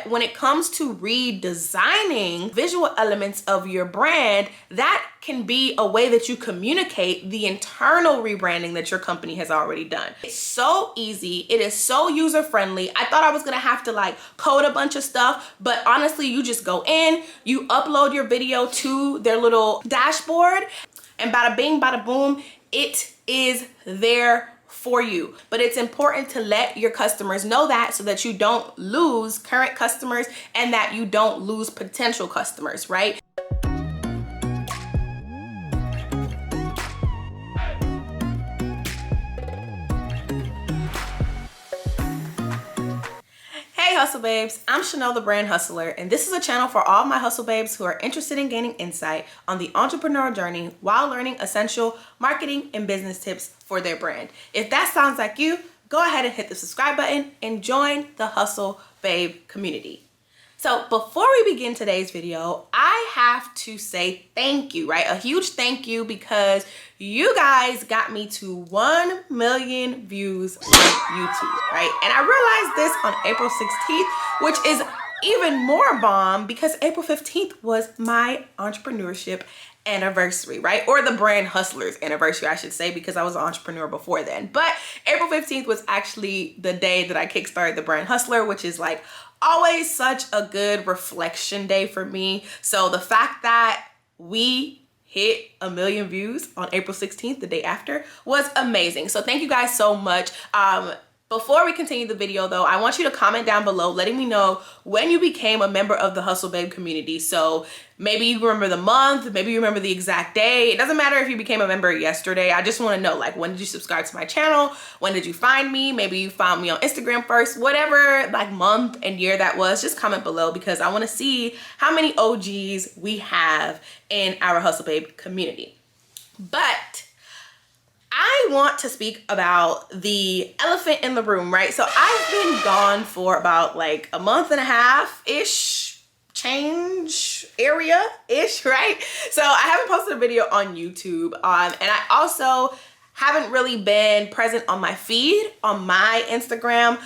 When it comes to redesigning visual elements of your brand, that can be a way that you communicate the internal rebranding that your company has already done. It's so easy. It is so user-friendly. I thought I was gonna have to like code a bunch of stuff, but honestly, you just go in, you upload your video to their little dashboard, and bada bing, bada boom, it is there for you. But it's important to let your customers know that so that you don't lose current customers and that you don't lose potential customers, right? Hey Hustle Babes, I'm Chanel the Brand Hustler, and this is a channel for all my hustle babes who are interested in gaining insight on the entrepreneurial journey while learning essential marketing and business tips for their brand. If that sounds like you, go ahead and hit the subscribe button and join the Hustle Babe community. So before we begin today's video, I have to say thank you, right? A huge thank you because you guys got me to 1 million views on YouTube, right? And I realized this on April 16th, which is even more bomb because April 15th was my entrepreneurship anniversary, right? Or the Brand Hustler's anniversary, I should say, because I was an entrepreneur before then. But April 15th was actually the day that I kickstarted the Brand Hustler, which is like always such a good reflection day for me. So the fact that we hit 1 million views on April 16th, the day after, was amazing. So thank you guys so much. Before we continue the video though, I want you to comment down below letting me know when you became a member of the Hustle Babe community. So maybe you remember the month, maybe you remember the exact day. It doesn't matter if you became a member yesterday. I just want to know, like, when did you subscribe to my channel? When did you find me? Maybe you found me on Instagram first, whatever like month and year that was, just comment below because I want to see how many OGs we have in our Hustle Babe community. But I want to speak about the elephant in the room, right? So I've been gone for about like a month and a half-ish, change area-ish, right? So I haven't posted a video on YouTube, and I also haven't really been present on my feed, on my Instagram,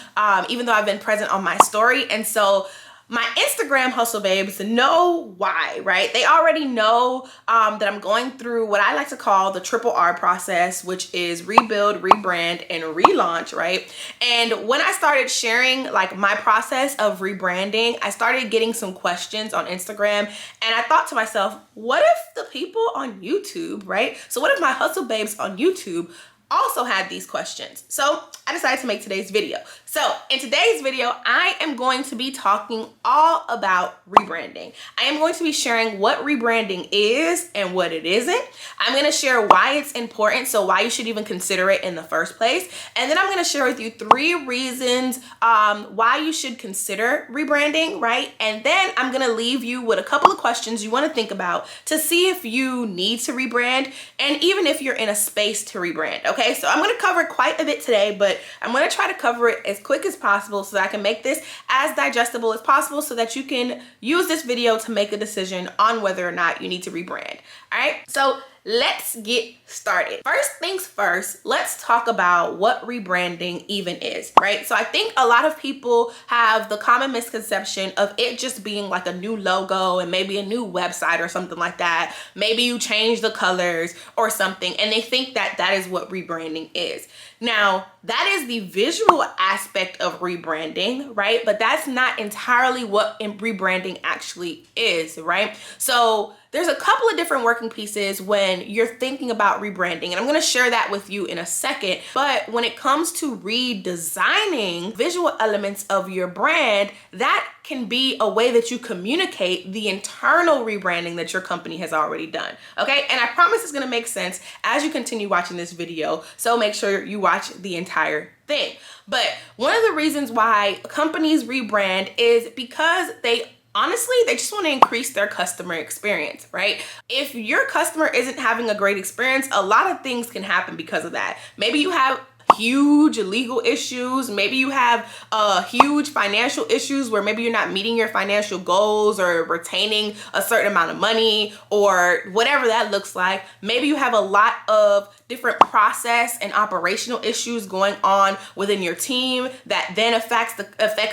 even though I've been present on my story. And so my Instagram hustle babes know why, right? They already know that I'm going through what I like to call the triple R process, which is rebuild, rebrand, and relaunch, right? And when I started sharing like my process of rebranding, I started getting some questions on Instagram, and I thought to myself, what if the people on YouTube, right? So what if my hustle babes on YouTube also had these questions? So I decided to make today's video. So in today's video, I am going to be talking all about rebranding. I am going to be sharing what rebranding is and what it isn't. I'm going to share why it's important, so why you should even consider it in the first place. And then I'm going to share with you 3 reasons why you should consider rebranding, right? And then I'm going to leave you with a couple of questions you want to think about to see if you need to rebrand and even if you're in a space to rebrand, okay? So I'm going to cover quite a bit today, but I'm going to try to cover it as quick as possible so that I can make this as digestible as possible so that you can use this video to make a decision on whether or not you need to rebrand. All right, so let's get started. First things first, let's talk about what rebranding even is, right? So I think a lot of people have the common misconception of it just being like a new logo and maybe a new website or something like that. Maybe you change the colors or something, and they think that that is what rebranding is. Now, that is the visual aspect of rebranding, right? But that's not entirely what rebranding actually is, right? So there's a couple of different working pieces when you're thinking about rebranding, and I'm going to share that with you in a second. But when it comes to redesigning visual elements of your brand, that can be a way that you communicate the internal rebranding that your company has already done, okay? And I promise it's going to make sense as you continue watching this video, so make sure you watch the entire thing. But one of the reasons why companies rebrand is because honestly, they just want to increase their customer experience, right? If your customer isn't having a great experience, a lot of things can happen because of that. Maybe you have huge legal issues. Maybe you have huge financial issues where maybe you're not meeting your financial goals or retaining a certain amount of money or whatever that looks like. Maybe you have a lot of different process and operational issues going on within your team that then affects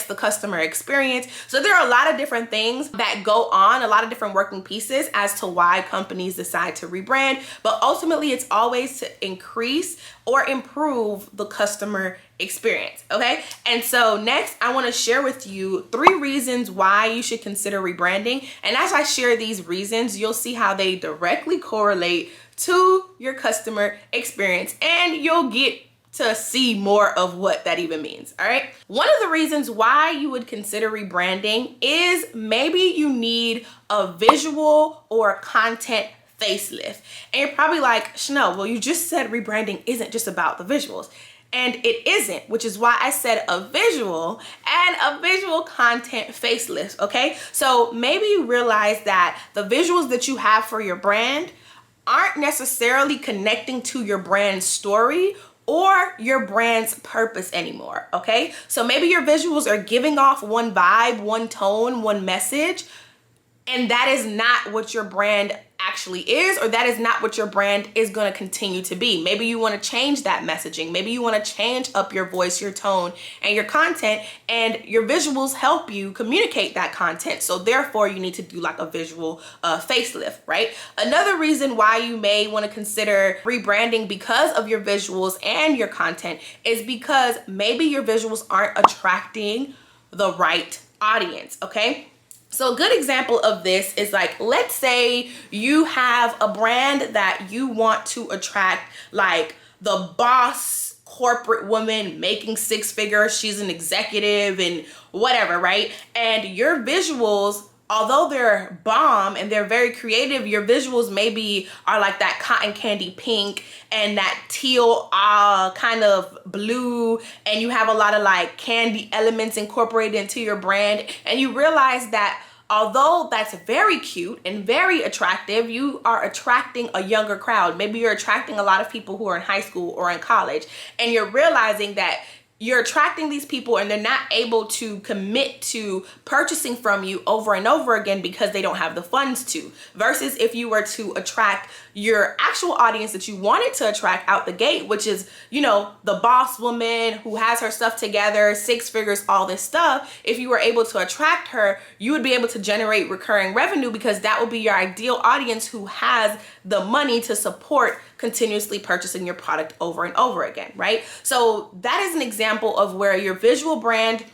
the customer experience. So there are a lot of different things that go on, a lot of different working pieces as to why companies decide to rebrand, but ultimately it's always to increase or improve the customer experience, okay? And so next, I wanna share with you 3 reasons why you should consider rebranding. And as I share these reasons, you'll see how they directly correlate to your customer experience, and you'll get to see more of what that even means, all right? One of the reasons why you would consider rebranding is maybe you need a visual or content facelift. And you're probably like, Chanel, well, you just said rebranding isn't just about the visuals. And it isn't, which is why I said a visual and a visual content facelift, okay? So maybe you realize that the visuals that you have for your brand aren't necessarily connecting to your brand story or your brand's purpose anymore, okay? So maybe your visuals are giving off one vibe, one tone, one message, and that is not what your brand actually is, or that is not what your brand is going to continue to be. Maybe you want to change that messaging. Maybe you want to change up your voice, your tone, and your content, and your visuals help you communicate that content. So therefore, you need to do like a visual facelift, right? Another reason why you may want to consider rebranding because of your visuals and your content is because maybe your visuals aren't attracting the right audience, okay? So a good example of this is like, let's say you have a brand that you want to attract, like the boss corporate woman making 6 figures. She's an executive and whatever, right? And your visuals, although they're bomb and they're very creative, your visuals maybe are like that cotton candy pink and that teal kind of blue, and you have a lot of like candy elements incorporated into your brand, and you realize that although that's very cute and very attractive, you are attracting a younger crowd. Maybe you're attracting a lot of people who are in high school or in college, and you're realizing that you're attracting these people and they're not able to commit to purchasing from you over and over again because they don't have the funds to. Versus if you were to attract your actual audience that you wanted to attract out the gate, which is, you know, the boss woman who has her stuff together, 6 figures, all this stuff. If you were able to attract her, you would be able to generate recurring revenue because that would be your ideal audience who has the money to support continuously purchasing your product over and over again, right? So that is an example of where your visual brand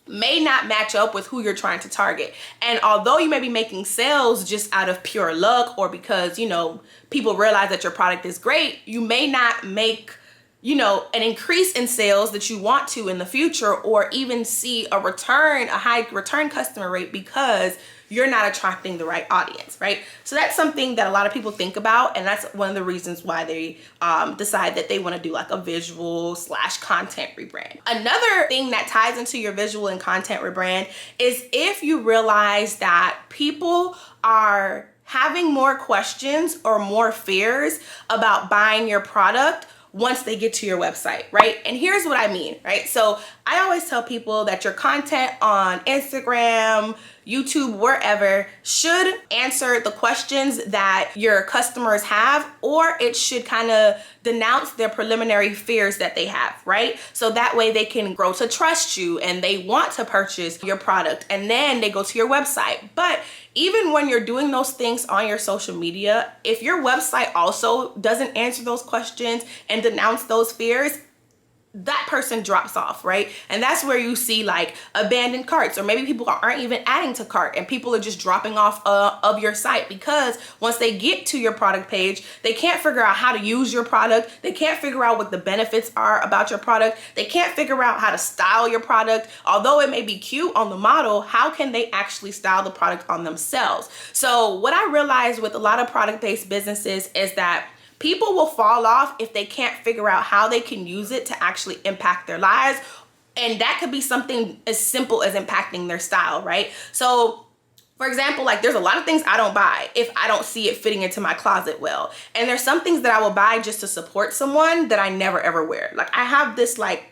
may not match up with who you're trying to target. And although you may be making sales just out of pure luck or because, you know, people realize that your product is great, you may not make, you know, an increase in sales that you want to in the future, or even see a high return customer rate because you're not attracting the right audience, right? So that's something that a lot of people think about, and that's one of the reasons why they decide that they want to do like a visual / content rebrand. Another thing that ties into your visual and content rebrand is if you realize that people are having more questions or more fears about buying your product once they get to your website, right? And here's what I mean, right? So I always tell people that your content on Instagram, YouTube, wherever, should answer the questions that your customers have, or it should kind of denounce their preliminary fears that they have, right? So that way they can grow to trust you and they want to purchase your product, and then they go to your website. But even when you're doing those things on your social media, if your website also doesn't answer those questions and denounce those fears, that person drops off, right? And that's where you see like abandoned carts, or maybe people aren't even adding to cart and people are just dropping off of your site because once they get to your product page, they can't figure out how to use your product. They can't figure out what the benefits are about your product. They can't figure out how to style your product. Although it may be cute on the model, how can they actually style the product on themselves? So what I realized with a lot of product-based businesses is that people will fall off if they can't figure out how they can use it to actually impact their lives. And that could be something as simple as impacting their style, right? So For example, like there's a lot of things I don't buy if I don't see it fitting into my closet well. And there's some things that I will buy just to support someone that I never ever wear. Like I have this like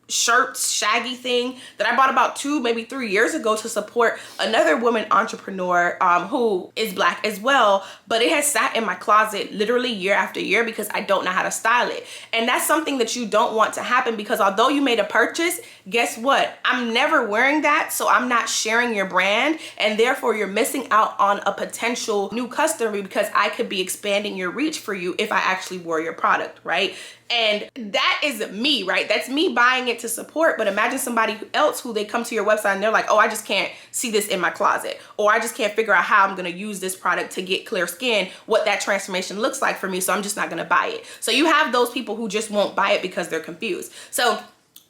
shirts shaggy thing that I bought about 2, maybe 3 years ago to support another woman entrepreneur who is Black as well, but it has sat in my closet literally year after year because I don't know how to style it. And that's something that you don't want to happen, because although you made a purchase, guess what? I'm never wearing that, so I'm not sharing your brand, and therefore you're missing out on a potential new customer because I could be expanding your reach for you if I actually wore your product, right? And that is me, right? That's me buying it to support. But imagine somebody else who they come to your website and they're like, oh, I just can't see this in my closet, or I just can't figure out how I'm going to use this product to get clear skin, what that transformation looks like for me. So I'm just not going to buy it. So you have those people who just won't buy it because they're confused. So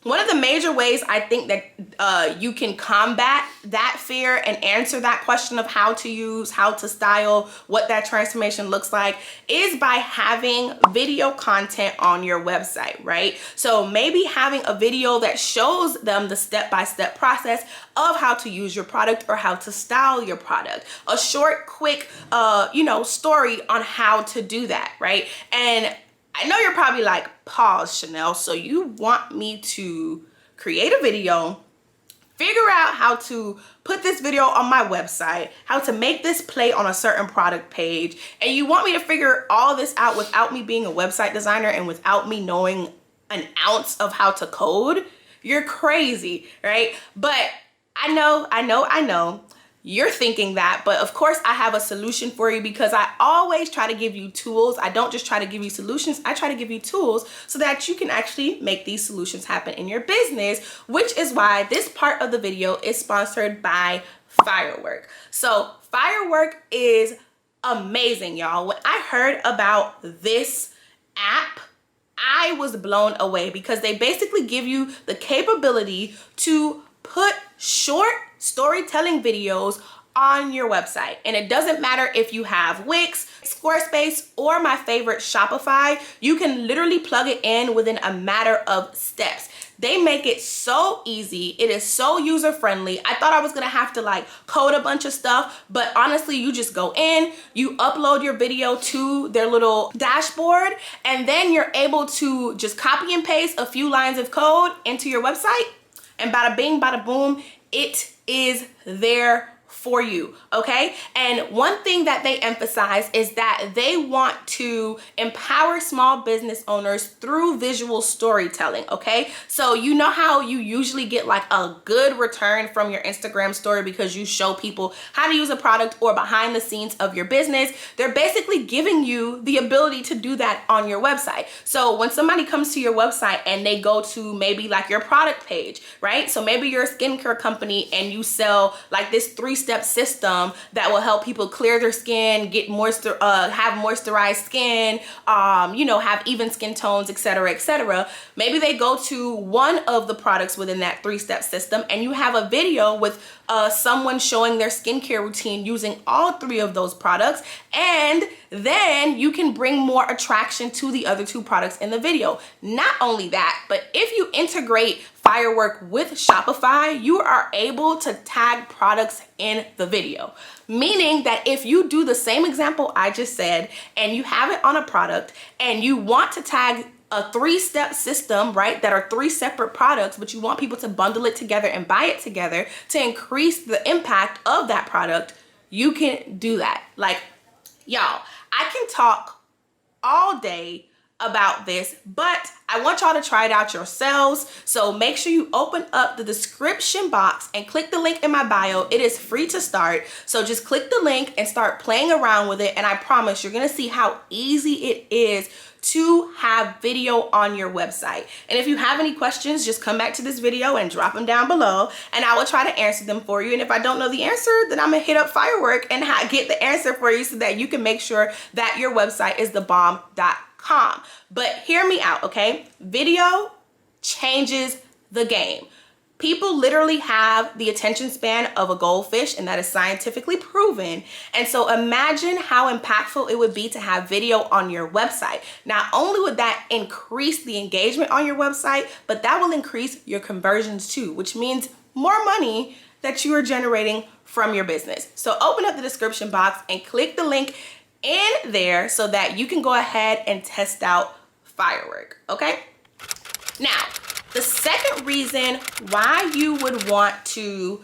one of the major ways I think that you can combat that fear and answer that question of how to use, how to style, what that transformation looks like is by having video content on your website, right? So maybe having a video that shows them the step-by-step process of how to use your product or how to style your product. A short, quick, story on how to do that, right? And I know you're probably like, pause, Chanel. So you want me to create a video, figure out how to put this video on my website, how to make this play on a certain product page, and you want me to figure all this out without me being a website designer and without me knowing an ounce of how to code? You're crazy, right? But I know. You're thinking that, but of course I have a solution for you, because I always try to give you tools. I don't just try to give you solutions. I try to give you tools so that you can actually make these solutions happen in your business, which is why this part of the video is sponsored by Firework. So Firework is amazing, y'all. When I heard about this app, I was blown away, because they basically give you the capability to put short storytelling videos on your website. And it doesn't matter if you have Wix, Squarespace, or my favorite, Shopify. You can literally plug it in within a matter of steps. They make it so easy. It is so user friendly. I thought I was gonna have to like code a bunch of stuff, but honestly, you just go in, you upload your video to their little dashboard, and then you're able to just copy and paste a few lines of code into your website, and bada bing, bada boom, it is there for you, okay? And one thing that they emphasize is that they want to empower small business owners through visual storytelling, okay? So you know how you usually get like a good return from your Instagram story because you show people how to use a product or behind the scenes of your business? They're basically giving you the ability to do that on your website. So when somebody comes to your website and they go to maybe like your product page, right? So maybe you're a skincare company and you sell like this 3-step system that will help people clear their skin, get have moisturized skin, have even skin tones, etc., etc. Maybe they go to one of the products within that 3-step system, and you have a video with someone showing their skincare routine using all 3 of those products, and then you can bring more attraction to the other 2 products in the video. Not only that, but if you integrate Firework with Shopify, you are able to tag products in the video. Meaning that if you do the same example I just said, and you have it on a product, and you want to tag a 3-step system, right, that are 3 separate products, but you want people to bundle it together and buy it together to increase the impact of that product, you can do that. Like, y'all, I can talk all day about this, but I want y'all to try it out yourselves. So make sure you open up the description box and click the link in my bio. It is free to start. So just click the link and start playing around with it. And I promise you're gonna see how easy it is to have video on your website. And if you have any questions, just come back to this video and drop them down below, and I will try to answer them for you. And if I don't know the answer, then I'm gonna hit up Firework and get the answer for you so that you can make sure that your website is thebomb.com. But hear me out, okay? Video changes the game. People literally have the attention span of a goldfish, and that is scientifically proven. And so imagine how impactful it would be to have video on your website. Not only would that increase the engagement on your website, but that will increase your conversions too, which means more money that you are generating from your business. So open up the description box and click the link in there so that you can go ahead and test out Firework, okay? Now, the second reason why you would want to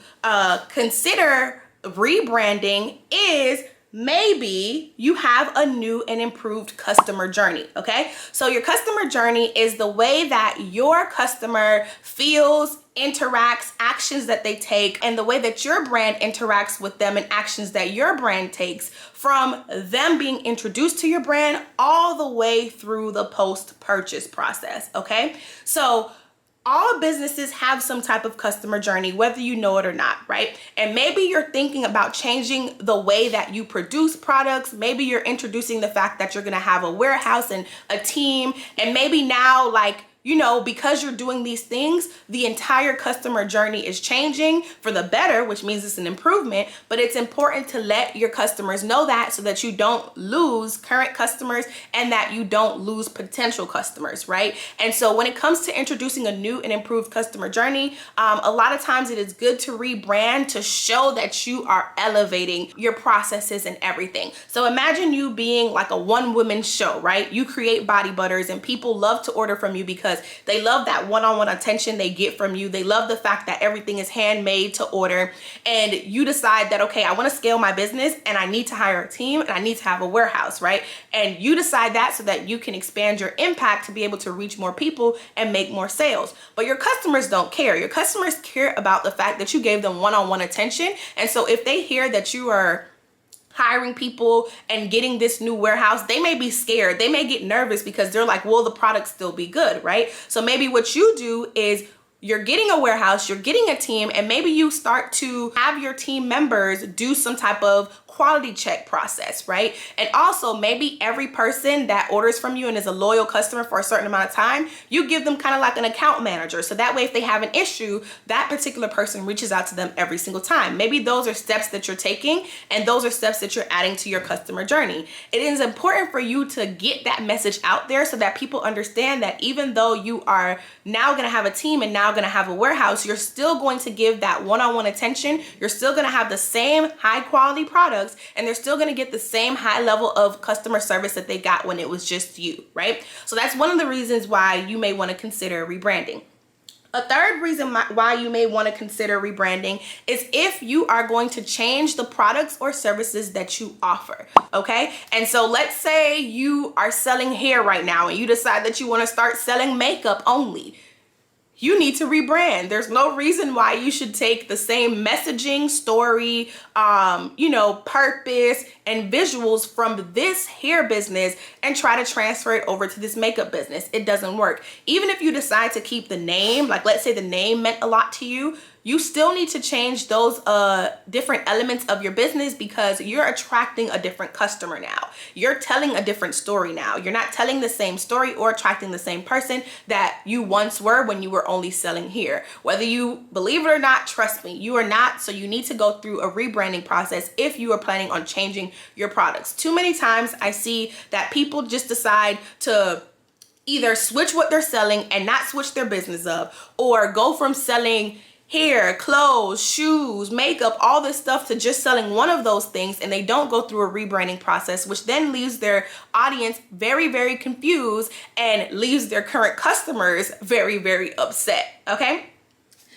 consider rebranding is maybe you have a new and improved customer journey, okay? So your customer journey is the way that your customer feels, interacts, actions that they take, and the way that your brand interacts with them and actions that your brand takes, from them being introduced to your brand all the way through the post-purchase process, okay? So all businesses have some type of customer journey, whether you know it or not, right? And maybe you're thinking about changing the way that you produce products. Maybe you're introducing the fact that you're gonna have a warehouse and a team. And maybe now, like, you know, because you're doing these things, the entire customer journey is changing for the better, which means it's an improvement, but it's important to let your customers know that so that you don't lose current customers and that you don't lose potential customers, right? And so when it comes to introducing a new and improved customer journey, a lot of times it is good to rebrand to show that you are elevating your processes and everything. So imagine you being like a one-woman show, right? You create body butters and people love to order from you because they love that one-on-one attention they get from you. They love the fact that everything is handmade to order, and you decide that, okay, I want to scale my business and I need to hire a team and I need to have a warehouse, right? And you decide that so that you can expand your impact to be able to reach more people and make more sales. But your customers don't care. Your customers care about the fact that you gave them one-on-one attention. And so if they hear that you are hiring people and getting this new warehouse, they may be scared. They may get nervous because they're like, will the product still be good, right? So maybe what you do is you're getting a warehouse, you're getting a team, and maybe you start to have your team members do some type of quality check process, right? And also maybe every person that orders from you and is a loyal customer for a certain amount of time, you give them kind of like an account manager. So that way, if they have an issue, that particular person reaches out to them every single time. Maybe those are steps that you're taking, and those are steps that you're adding to your customer journey. It is important for you to get that message out there so that people understand that even though you are now going to have a team and now going to have a warehouse, you're still going to give that one-on-one attention. You're still going to have the same high quality products, and they're still going to get the same high level of customer service that they got when it was just you, right? So that's one of the reasons why you may want to consider rebranding. A third reason why you may want to consider rebranding is if you are going to change the products or services that you offer, okay? And so let's say you are selling hair right now and you decide that you want to start selling makeup only. You need to rebrand. There's no reason why you should take the same messaging, story, purpose, and visuals from this hair business and try to transfer it over to this makeup business. It doesn't work. Even if you decide to keep the name, like let's say the name meant a lot to you, you still need to change those different elements of your business because you're attracting a different customer now. You're telling a different story now. You're not telling the same story or attracting the same person that you once were when you were only selling here. Whether you believe it or not, trust me, you are not. So you need to go through a rebranding process if you are planning on changing your products. Too many times I see that people just decide to either switch what they're selling and not switch their business up, or go from selling hair, clothes, shoes, makeup, all this stuff to just selling one of those things, and they don't go through a rebranding process, which then leaves their audience very, very confused and leaves their current customers very, very upset, okay?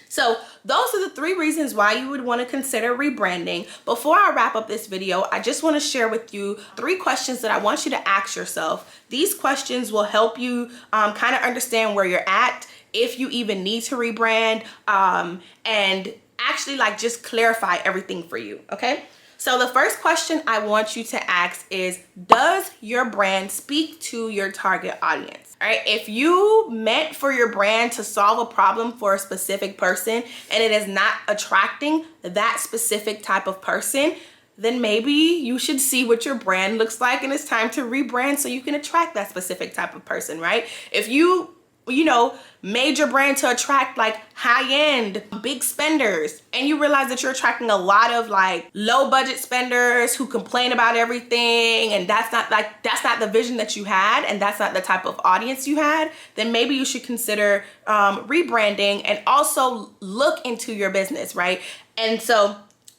So those are the 3 reasons why you would want to consider rebranding. Before I wrap up this video, I just want to share with you 3 questions that I want you to ask yourself. These questions will help you kind of understand where you're at, if you even need to rebrand, and actually like just clarify everything for you, okay? So the first question I want you to ask is, does your brand speak to your target audience? All right, if you meant for your brand to solve a problem for a specific person and it is not attracting that specific type of person, then maybe you should see what your brand looks like and it's time to rebrand so you can attract that specific type of person, right? If you major brand to attract like high-end big spenders, and you realize that you're attracting a lot of like low budget spenders who complain about everything, and that's not the vision that you had, and that's not the type of audience you had, then maybe you should consider rebranding and also look into your business, right? And so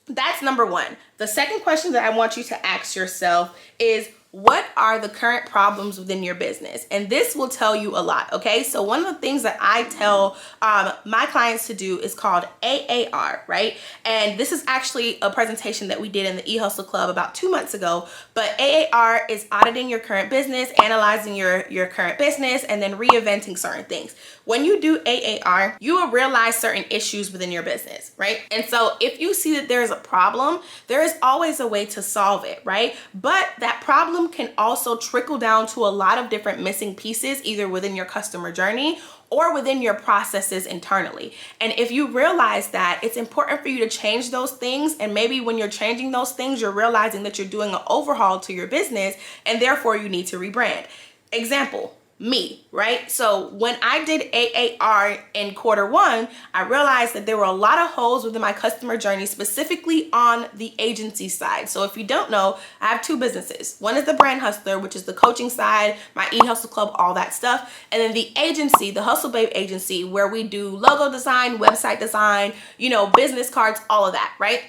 that's number one. The second question that I want you to ask yourself is, what are the current problems within your business? And this will tell you a lot, okay? So one of the things that I tell my clients to do is called AAR, right? And this is actually a presentation that we did in the eHustle Club about 2 months ago. But AAR is auditing your current business, analyzing your current business, and then reinventing certain things. When you do AAR, you will realize certain issues within your business, right? And so if you see that there is a problem, there is always a way to solve it, right? But that problem can also trickle down to a lot of different missing pieces, either within your customer journey or within your processes internally. And if you realize that, it's important for you to change those things. And maybe when you're changing those things, you're realizing that you're doing an overhaul to your business, and therefore you need to rebrand. Example, me, right? So when I did AAR in Q1, I realized that there were a lot of holes within my customer journey, specifically on the agency side. So if you don't know, I have two businesses. One is the Brand Hustler, which is the coaching side, my eHustle Club, all that stuff. And then the agency, the Hustle Babe agency, where we do logo design, website design, business cards, all of that, right?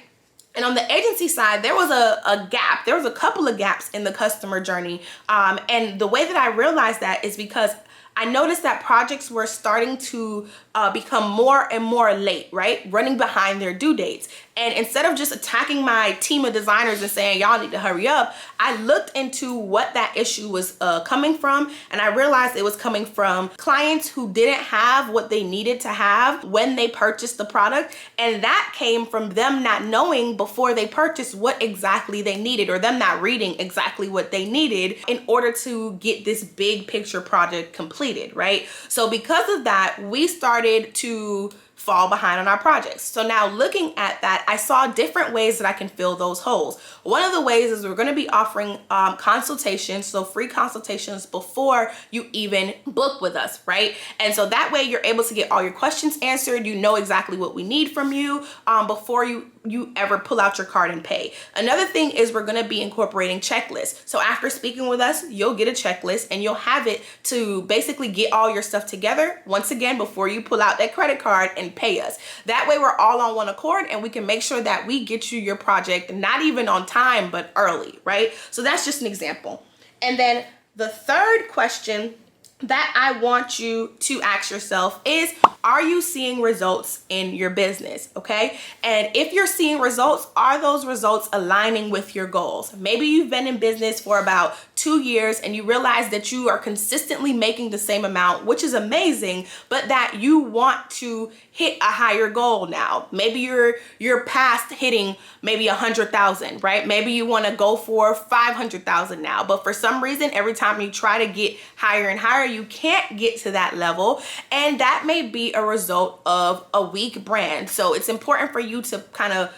And on the agency side, there was a gap. There was a couple of gaps in the customer journey. And the way that I realized that is because I noticed that projects were starting to become more and more late, right? Running behind their due dates. And instead of just attacking my team of designers and saying, y'all need to hurry up, I looked into what that issue was coming from. And I realized it was coming from clients who didn't have what they needed to have when they purchased the product. And that came from them not knowing before they purchased what exactly they needed, or them not reading exactly what they needed in order to get this big picture project completed, right? So because of that, we started to fall behind on our projects. So now looking at that, I saw different ways that I can fill those holes. One of the ways is we're going to be offering consultations, so free consultations before you even book with us, right? And so that way you're able to get all your questions answered. You know exactly what we need from you before you ever pull out your card and pay. Another thing is we're going to be incorporating checklists. So after speaking with us, you'll get a checklist and you'll have it to basically get all your stuff together once again before you pull out that credit card and pay us. That way we're all on one accord and we can make sure that we get you your project not even on time but early, right? So that's just an example. And then the third question that I want you to ask yourself is, are you seeing results in your business? Okay. And if you're seeing results, are those results aligning with your goals? Maybe you've been in business for about 2 years and you realize that you are consistently making the same amount, which is amazing, but that you want to hit a higher goal now. Maybe you're past hitting maybe 100,000, right? Maybe you want to go for 500,000 now, but for some reason, every time you try to get higher and higher, you can't get to that level. And that may be a result of a weak brand. So it's important for you to kind of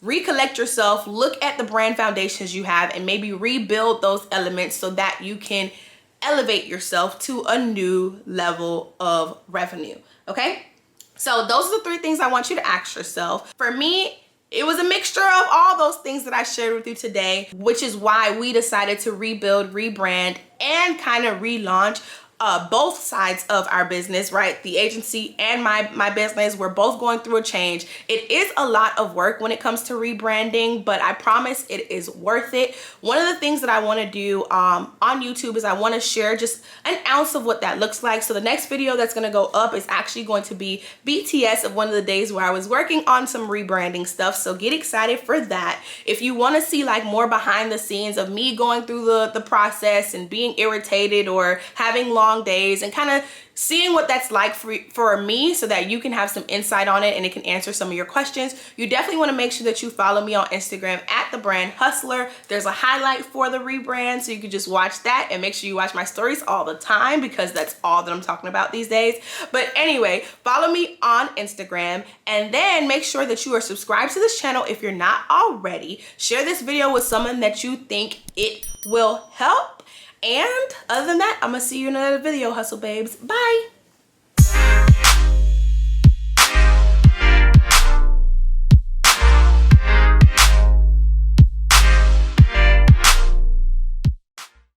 recollect yourself, look at the brand foundations you have, and maybe rebuild those elements so that you can elevate yourself to a new level of revenue. Okay? So those are the 3 things I want you to ask yourself. For me, it was a mixture of all those things that I shared with you today, which is why we decided to rebuild, rebrand, and kind of relaunch both sides of our business, right? The agency and my business, we're both going through a change. It is a lot of work when it comes to rebranding, but I promise it is worth it. One of the things that I want to do on YouTube is I want to share just an ounce of what that looks like. So the next video that's going to go up is actually going to be BTS of one of the days where I was working on some rebranding stuff. So get excited for that. If you want to see like more behind the scenes of me going through the process and being irritated or having long days and kind of seeing what that's like for me so that you can have some insight on it and it can answer some of your questions, you definitely want to make sure that you follow me on Instagram at The Brand Hustler. There's a highlight for the rebrand, so you can just watch that and make sure you watch my stories all the time because that's all that I'm talking about these days. But anyway, follow me on Instagram and then make sure that you are subscribed to this channel if you're not already. Share this video with someone that you think it will help. And other than that, I'm gonna see you in another video, Hustle Babes. Bye.